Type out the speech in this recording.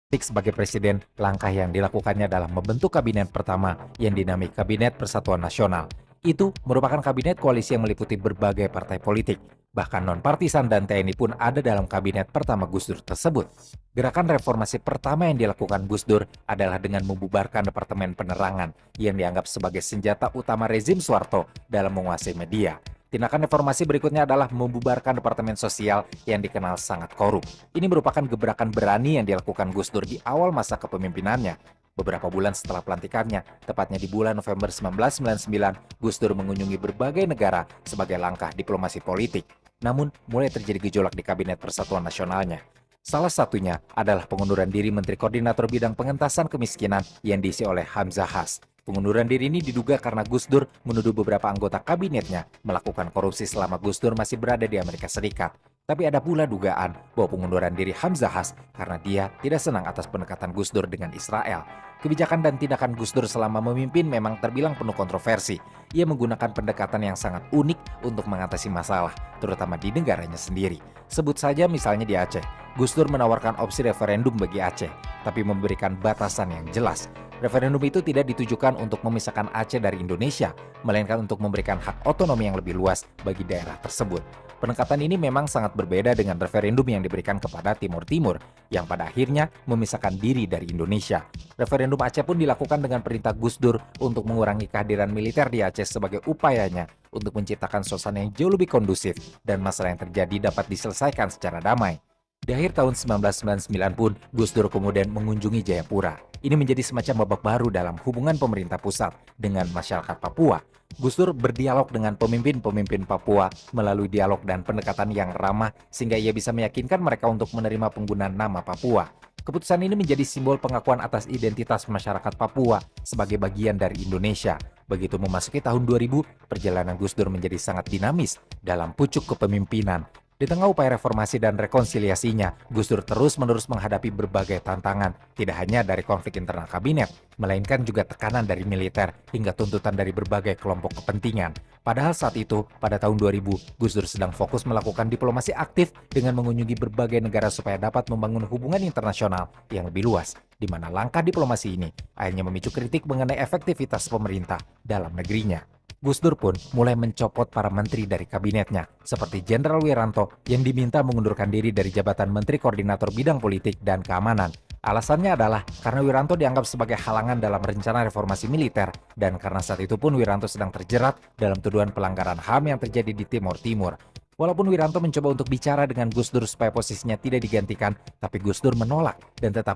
Sebagai presiden, langkah yang dilakukannya dalam membentuk kabinet pertama yang dinamai Kabinet Persatuan Nasional. Itu merupakan kabinet koalisi yang meliputi berbagai partai politik. Bahkan non-partisan dan TNI pun ada dalam kabinet pertama Gus Dur tersebut. Gerakan reformasi pertama yang dilakukan Gus Dur adalah dengan membubarkan Departemen Penerangan yang dianggap sebagai senjata utama rezim Soeharto dalam menguasai media. Tindakan reformasi berikutnya adalah membubarkan Departemen Sosial yang dikenal sangat korup. Ini merupakan gebrakan berani yang dilakukan Gus Dur di awal masa kepemimpinannya. Beberapa bulan setelah pelantikannya, tepatnya di bulan November 1999, Gus Dur mengunjungi berbagai negara sebagai langkah diplomasi politik. Namun, mulai terjadi gejolak di Kabinet Persatuan Nasionalnya. Salah satunya adalah pengunduran diri Menteri Koordinator Bidang Pengentasan Kemiskinan yang diisi oleh Hamzah Has. Pengunduran diri ini diduga karena Gus Dur menuduh beberapa anggota kabinetnya melakukan korupsi selama Gus Dur masih berada di Amerika Serikat. Tapi ada pula dugaan bahwa pengunduran diri Hamzah Has karena dia tidak senang atas pendekatan Gus Dur dengan Israel. Kebijakan dan tindakan Gus Dur selama memimpin memang terbilang penuh kontroversi. Ia menggunakan pendekatan yang sangat unik untuk mengatasi masalah, terutama di negaranya sendiri. Sebut saja misalnya di Aceh, Gus Dur menawarkan opsi referendum bagi Aceh, tapi memberikan batasan yang jelas. Referendum itu tidak ditujukan untuk memisahkan Aceh dari Indonesia, melainkan untuk memberikan hak otonomi yang lebih luas bagi daerah tersebut. Pendekatan ini memang sangat berbeda dengan referendum yang diberikan kepada Timur Timur, yang pada akhirnya memisahkan diri dari Indonesia. Referendum Aceh pun dilakukan dengan perintah Gus Dur untuk mengurangi kehadiran militer di Aceh sebagai upayanya untuk menciptakan suasana yang jauh lebih kondusif dan masalah yang terjadi dapat diselesaikan secara damai. Di akhir tahun 1999 pun, Gus Dur kemudian mengunjungi Jayapura. Ini menjadi semacam babak baru dalam hubungan pemerintah pusat dengan masyarakat Papua. Gus Dur berdialog dengan pemimpin-pemimpin Papua melalui dialog dan pendekatan yang ramah sehingga ia bisa meyakinkan mereka untuk menerima penggunaan nama Papua. Keputusan ini menjadi simbol pengakuan atas identitas masyarakat Papua sebagai bagian dari Indonesia. Begitu memasuki tahun 2000, perjalanan Gus Dur menjadi sangat dinamis dalam pucuk kepemimpinan. Di tengah upaya reformasi dan rekonsiliasinya, Gus Dur terus-menerus menghadapi berbagai tantangan, tidak hanya dari konflik internal kabinet, melainkan juga tekanan dari militer hingga tuntutan dari berbagai kelompok kepentingan. Padahal saat itu, pada tahun 2000, Gus Dur sedang fokus melakukan diplomasi aktif dengan mengunjungi berbagai negara supaya dapat membangun hubungan internasional yang lebih luas, di mana langkah diplomasi ini akhirnya memicu kritik mengenai efektivitas pemerintah dalam negerinya. Gus Dur pun mulai mencopot para menteri dari kabinetnya, seperti Jenderal Wiranto yang diminta mengundurkan diri dari jabatan Menteri Koordinator Bidang Politik dan Keamanan. Alasannya adalah karena Wiranto dianggap sebagai halangan dalam rencana reformasi militer, dan karena saat itu pun Wiranto sedang terjerat dalam tuduhan pelanggaran HAM yang terjadi di Timur Timur. Walaupun Wiranto mencoba untuk bicara dengan Gus Dur supaya posisinya tidak digantikan, tapi Gus Dur menolak dan tetap